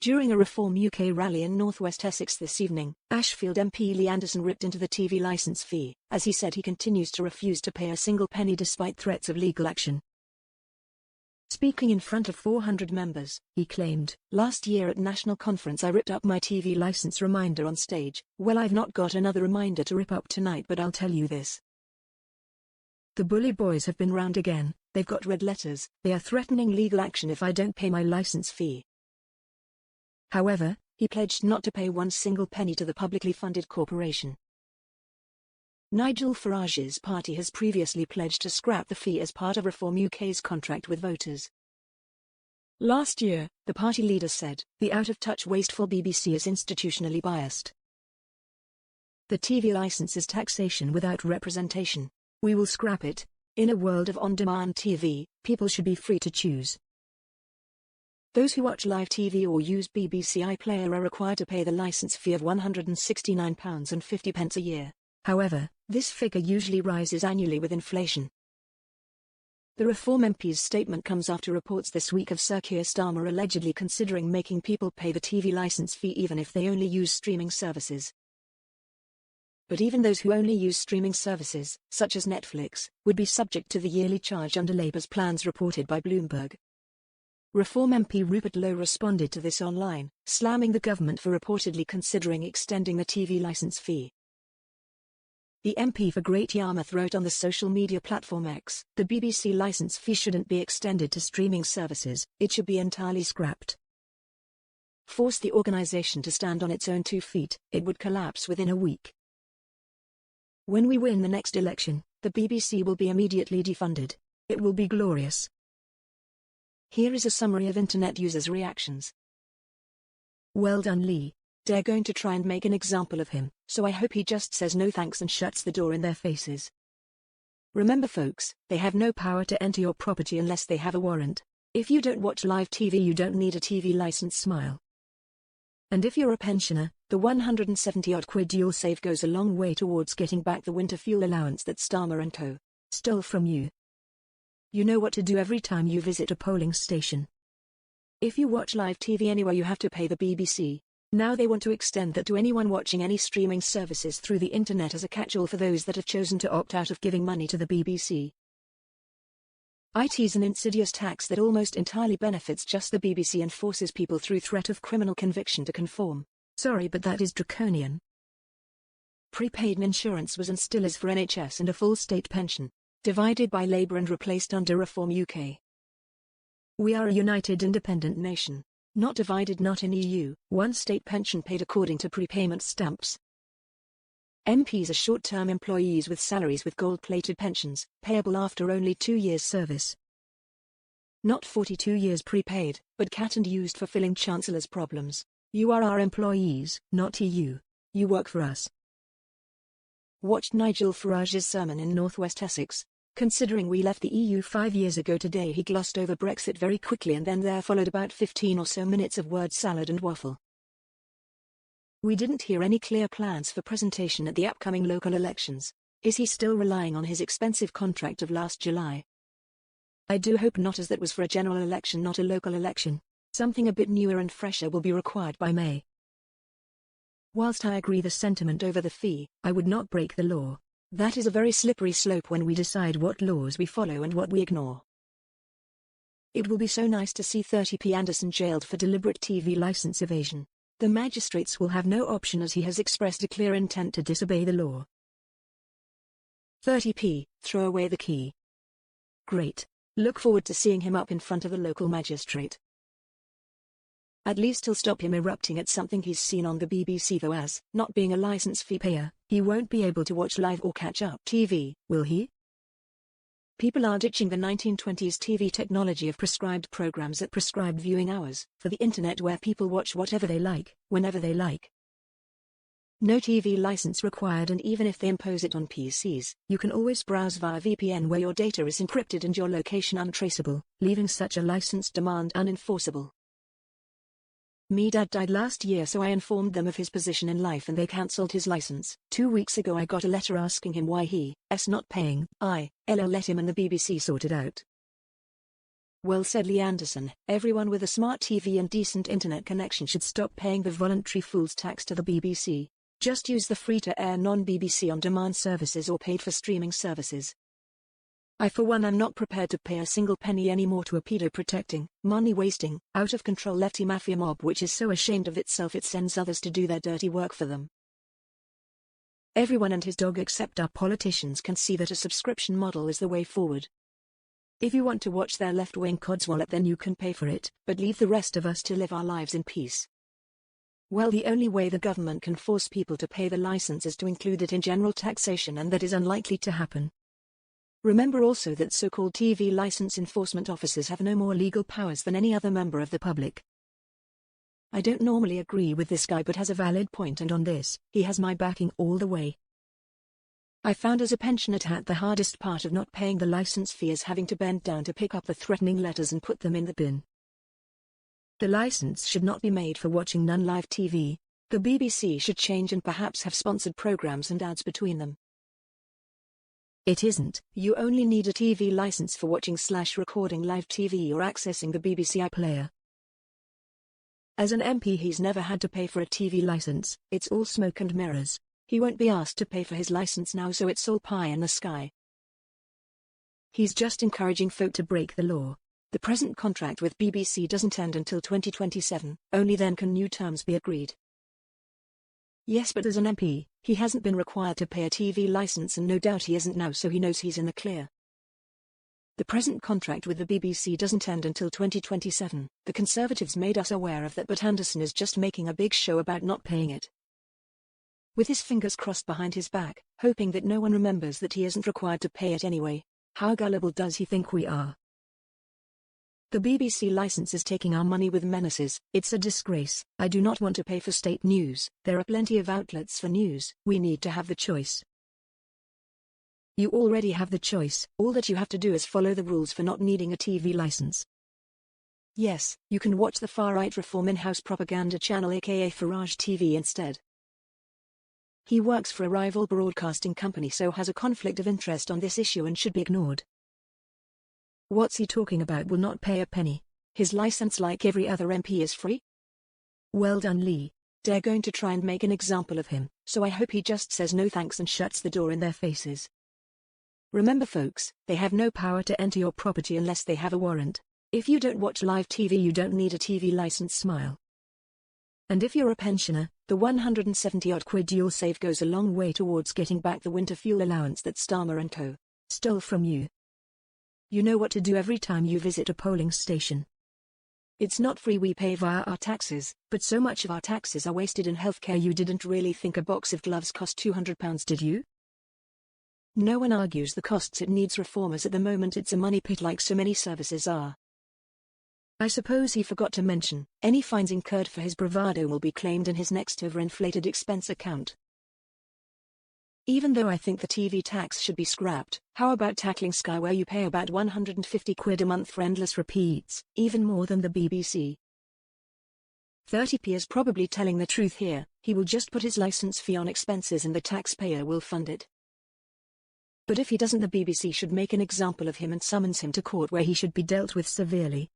During a Reform UK rally in North West Essex this evening, Ashfield MP Lee Anderson ripped into the TV licence fee, as he said he continues to refuse to pay a single penny despite threats of legal action. Speaking in front of 400 members, he claimed, "Last year at National Conference I ripped up my TV licence reminder on stage. Well, I've not got another reminder to rip up tonight, but I'll tell you this. The bully boys have been round again. They've got red letters. They are threatening legal action if I don't pay my licence fee." However, he pledged not to pay one single penny to the publicly funded corporation. Nigel Farage's party has previously pledged to scrap the fee as part of Reform UK's contract with voters. Last year, the party leader said, "The out-of-touch wasteful BBC is institutionally biased. The TV licence is taxation without representation. We will scrap it. In a world of on-demand TV, people should be free to choose." Those who watch live TV or use BBC iPlayer are required to pay the licence fee of £169.50 a year. However, this figure usually rises annually with inflation. The Reform MP's statement comes after reports this week of Sir Keir Starmer allegedly considering making people pay the TV licence fee even if they only use streaming services. But even those who only use streaming services, such as Netflix, would be subject to the yearly charge under Labour's plans, reported by Bloomberg. Reform MP Rupert Lowe responded to this online, slamming the government for reportedly considering extending the TV licence fee. The MP for Great Yarmouth wrote on the social media platform X, "The BBC licence fee shouldn't be extended to streaming services, it should be entirely scrapped. Force the organisation to stand on its own 2 feet, it would collapse within a week. When we win the next election, the BBC will be immediately defunded. It will be glorious." Here is a summary of internet users' reactions. "Well done, Lee. They're going to try and make an example of him, so I hope he just says no thanks and shuts the door in their faces. Remember folks, they have no power to enter your property unless they have a warrant. If you don't watch live TV you don't need a TV licence, smile. And if you're a pensioner, the 170-odd quid you'll save goes a long way towards getting back the winter fuel allowance that Starmer and co. stole from you. You know what to do every time you visit a polling station. If you watch live TV anywhere you have to pay the BBC. Now they want to extend that to anyone watching any streaming services through the internet as a catch-all for those that have chosen to opt out of giving money to the BBC. It's an insidious tax that almost entirely benefits just the BBC and forces people through threat of criminal conviction to conform. Sorry, but that is draconian. Prepaid insurance was and still is for NHS and a full state pension, divided by Labour and replaced under Reform UK. We are a united independent nation. Not divided, not in EU, one state pension paid according to prepayment stamps. MPs are short-term employees with salaries with gold-plated pensions, payable after only 2 years' service. Not 42 years prepaid, but cat and used for filling Chancellor's problems. You are our employees, not EU. You work for us. Watched Nigel Farage's sermon in North West Essex. Considering we left the EU 5 years ago today, he glossed over Brexit very quickly and then there followed about 15 or so minutes of word salad and waffle. We didn't hear any clear plans for presentation at the upcoming local elections. Is he still relying on his expensive contract of last July? I do hope not, as that was for a general election, not a local election. Something a bit newer and fresher will be required by May. Whilst I agree the sentiment over the fee, I would not break the law. That is a very slippery slope when we decide what laws we follow and what we ignore. It will be so nice to see 30p Anderson jailed for deliberate TV licence evasion. The magistrates will have no option as he has expressed a clear intent to disobey the law. 30p, throw away the key. Great. Look forward to seeing him up in front of the local magistrate. At least he'll stop him erupting at something he's seen on the BBC, though, as, not being a licence fee payer, he won't be able to watch live or catch-up TV, will he? People are ditching the 1920s TV technology of prescribed programs at prescribed viewing hours, for the internet where people watch whatever they like, whenever they like. No TV licence required, and even if they impose it on PCs, you can always browse via VPN where your data is encrypted and your location untraceable, leaving such a licence demand unenforceable. Me dad died last year, so I informed them of his position in life and they cancelled his licence. 2 weeks ago I got a letter asking him why he's not paying. Let him and the BBC sort it out. Well said, Lee Anderson. Everyone with a smart TV and decent internet connection should stop paying the voluntary fool's tax to the BBC. Just use the free-to-air non-BBC on-demand services or paid-for streaming services. I for one am not prepared to pay a single penny anymore to a pedo-protecting, money-wasting, out-of-control lefty mafia mob which is so ashamed of itself it sends others to do their dirty work for them. Everyone and his dog except our politicians can see that a subscription model is the way forward. If you want to watch their left-wing codswallop then you can pay for it, but leave the rest of us to live our lives in peace. Well, the only way the government can force people to pay the license is to include it in general taxation, and that is unlikely to happen. Remember also that so-called TV license enforcement officers have no more legal powers than any other member of the public. I don't normally agree with this guy but has a valid point, and on this, he has my backing all the way. I found as a pensioner that the hardest part of not paying the license fee is having to bend down to pick up the threatening letters and put them in the bin. The license should not be made for watching non-live TV. The BBC should change and perhaps have sponsored programs and ads between them. It isn't. You only need a TV license for watching/recording live TV or accessing the BBC iPlayer. As an MP he's never had to pay for a TV license. It's all smoke and mirrors. He won't be asked to pay for his license now, so it's all pie in the sky. He's just encouraging folk to break the law. The present contract with BBC doesn't end until 2027, only then can new terms be agreed. Yes, but as an MP, he hasn't been required to pay a TV license, and no doubt he isn't now, so he knows he's in the clear. The present contract with the BBC doesn't end until 2027. The Conservatives made us aware of that, but Anderson is just making a big show about not paying it. With his fingers crossed behind his back, hoping that no one remembers that he isn't required to pay it anyway. How gullible does he think we are? The BBC license is taking our money with menaces. It's a disgrace. I do not want to pay for state news. There are plenty of outlets for news. We need to have the choice. You already have the choice. All that you have to do is follow the rules for not needing a TV license. Yes, you can watch the far-right Reform in-house propaganda channel aka Farage TV instead. He works for a rival broadcasting company, so has a conflict of interest on this issue and should be ignored. What's he talking about? Will not pay a penny. His license, like every other MP, is free? Well done, Lee. They're going to try and make an example of him, so I hope he just says no thanks and shuts the door in their faces. Remember folks, they have no power to enter your property unless they have a warrant. If you don't watch live TV you don't need a TV license, smile. And if you're a pensioner, the 170-odd quid you'll save goes a long way towards getting back the winter fuel allowance that Starmer & Co. stole from you. You know what to do every time you visit a polling station. It's not free, we pay via our taxes, but so much of our taxes are wasted in healthcare you didn't really think a box of gloves cost £200, did you? No one argues the costs, it needs reformers at the moment, it's a money pit like so many services are. I suppose he forgot to mention, any fines incurred for his bravado will be claimed in his next overinflated expense account. Even though I think the TV tax should be scrapped, how about tackling Sky, where you pay about 150 quid a month for endless repeats, even more than the BBC? 30p is probably telling the truth here. He will just put his license fee on expenses and the taxpayer will fund it. But if he doesn't, the BBC should make an example of him and summons him to court, where he should be dealt with severely.